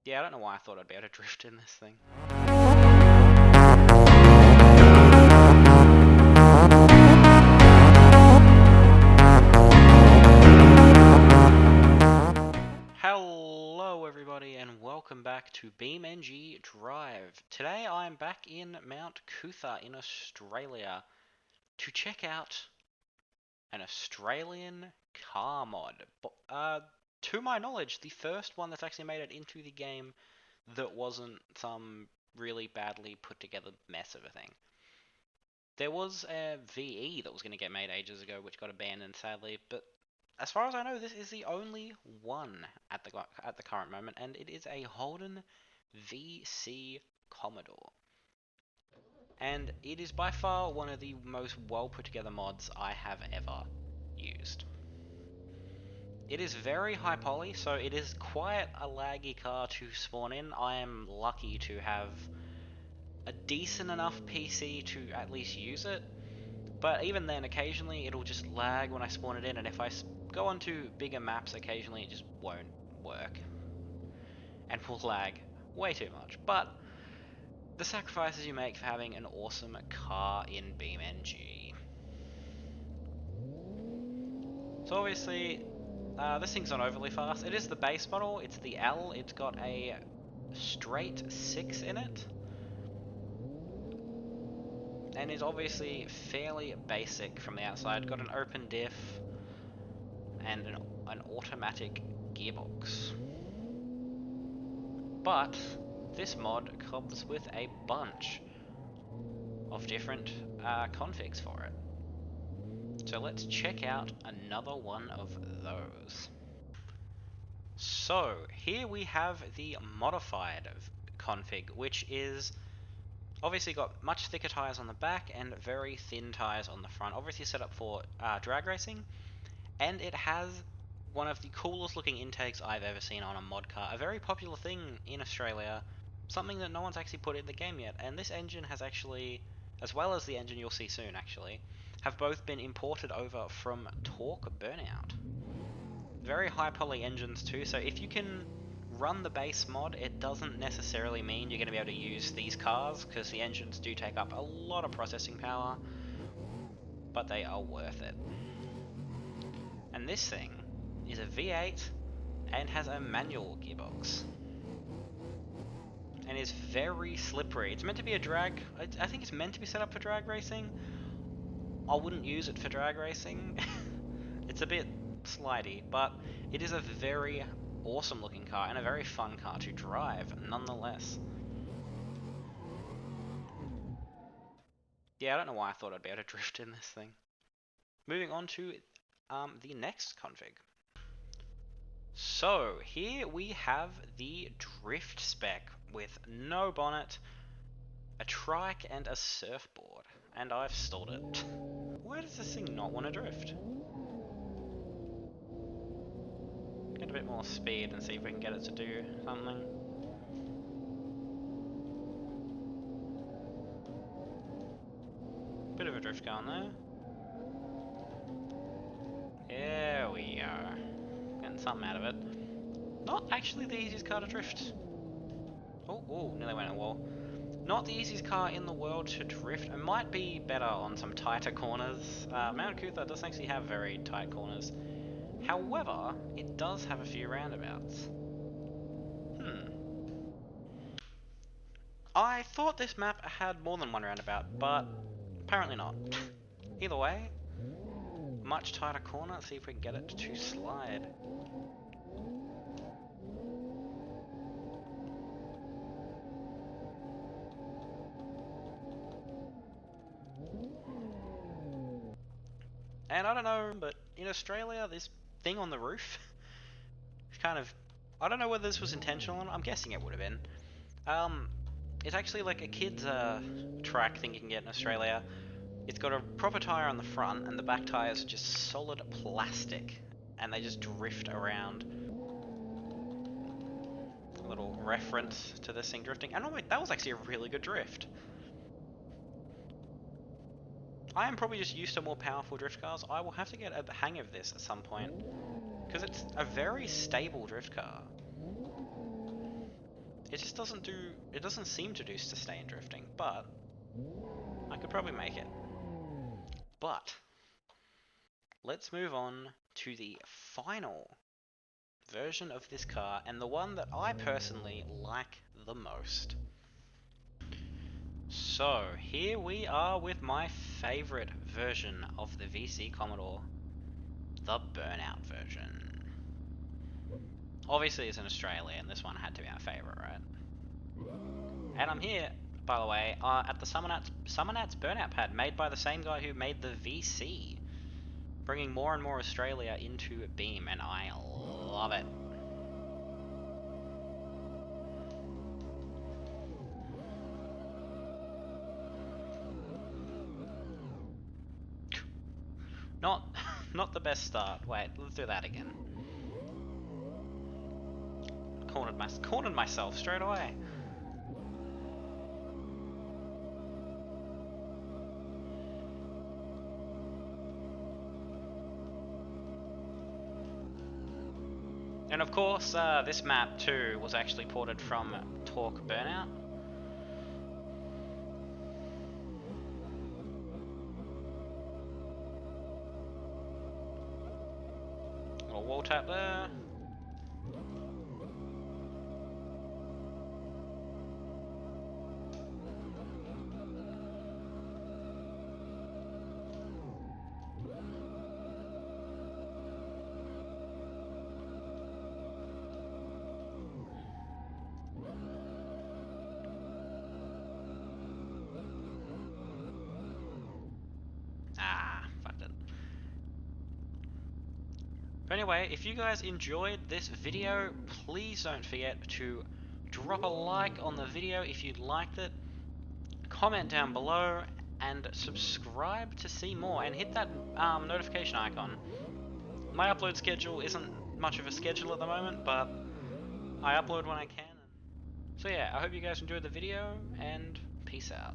Yeah, I don't know why I thought I'd be able to drift in this thing. Hello everybody and welcome back to BeamNG.drive. Today I'm back in Mount Cootha in Australia to check out an Australian car mod. To my knowledge, the first one that's actually made it into the game that wasn't some really badly put together mess of a thing. There was a VE that was going to get made ages ago, which got abandoned sadly, but as far as I know, this is the only one at the current moment, and it is a Holden VC Commodore. And it is by far one of the most well put together mods I have ever used. It is very high poly, so it is quite a laggy car to spawn in. I am lucky to have a decent enough PC to at least use it. But even then, occasionally it'll just lag when I spawn it in, and if I go onto bigger maps, occasionally it just won't work. And will lag way too much. But the sacrifices you make for having an awesome car in BeamNG. So obviously, this thing's not overly fast. It is the base model, it's the L, it's got a straight 6 in it. And is obviously fairly basic from the outside. Got an open diff and an automatic gearbox. But this mod comes with a bunch of different configs for it. So let's check out another one of those. So here we have the modified config, which is obviously got much thicker tires on the back and very thin tires on the front. Obviously set up for drag racing, and it has one of the coolest looking intakes I've ever seen on a mod car. A very popular thing in Australia, something that no one's actually put in the game yet. And this engine has actually, as well as the engine you'll see soon actually, have both been imported over from Burnout. Very high poly engines too, so if you can run the base mod, it doesn't necessarily mean you're going to be able to use these cars, because the engines do take up a lot of processing power, but they are worth it. And this thing is a V8 and has a manual gearbox. And is very slippery. It's meant to be a drag, I think it's meant to be set up for drag racing. I wouldn't use it for drag racing. It's a bit slidey, but it is a very awesome looking car and a very fun car to drive nonetheless. Yeah, I don't know why I thought I'd be able to drift in this thing. Moving on to the next config. So here we have the drift spec with no bonnet, a trike and a surfboard, and I've stalled it. Why does this thing not want to drift? Get a bit more speed and see if we can get it to do something. Bit of a drift going there. There we go. Getting something out of it. Not actually the easiest car to drift. Oh, nearly went in a wall. Not the easiest car in the world to drift. It might be better on some tighter corners. Mount Cootha doesn't actually have very tight corners. However, it does have a few roundabouts. I thought this map had more than one roundabout, but apparently not. Either way, much tighter corner. Let's see if we can get it to slide. And I don't know, but in Australia, this thing on the roof kind of, I don't know whether this was intentional or not. I'm guessing it would have been. It's actually like a kid's track thing you can get in Australia. It's got a proper tire on the front, and the back tires are just solid plastic, and they just drift around. A little reference to this thing drifting. And oh wait, that was actually a really good drift. I am probably just used to more powerful drift cars. I will have to get a hang of this at some point, because it's a very stable drift car. It just doesn't do, it doesn't seem to do sustained drifting, but I could probably make it. But let's move on to the final version of this car, and the one that I personally like the most. So here we are with my favorite version of the VC Commodore, the Burnout version. Obviously it's in Australia, and this one had to be my favorite, right? And I'm here, by the way, at the Summernats Burnout pad, made by the same guy who made the VC, bringing more and more Australia into Beam, and I love it. Not, not the best start. Wait, let's do that again. Cornered myself straight away. And of course, this map too was actually ported from Torque Burnout. Little wall tap there. Ah, fucked it. But anyway, if you guys enjoyed this video, please don't forget to drop a like on the video if you liked it, comment down below, and subscribe to see more, and hit that notification icon. My upload schedule isn't much of a schedule at the moment, but I upload when I can. So yeah, I hope you guys enjoyed the video, and peace out.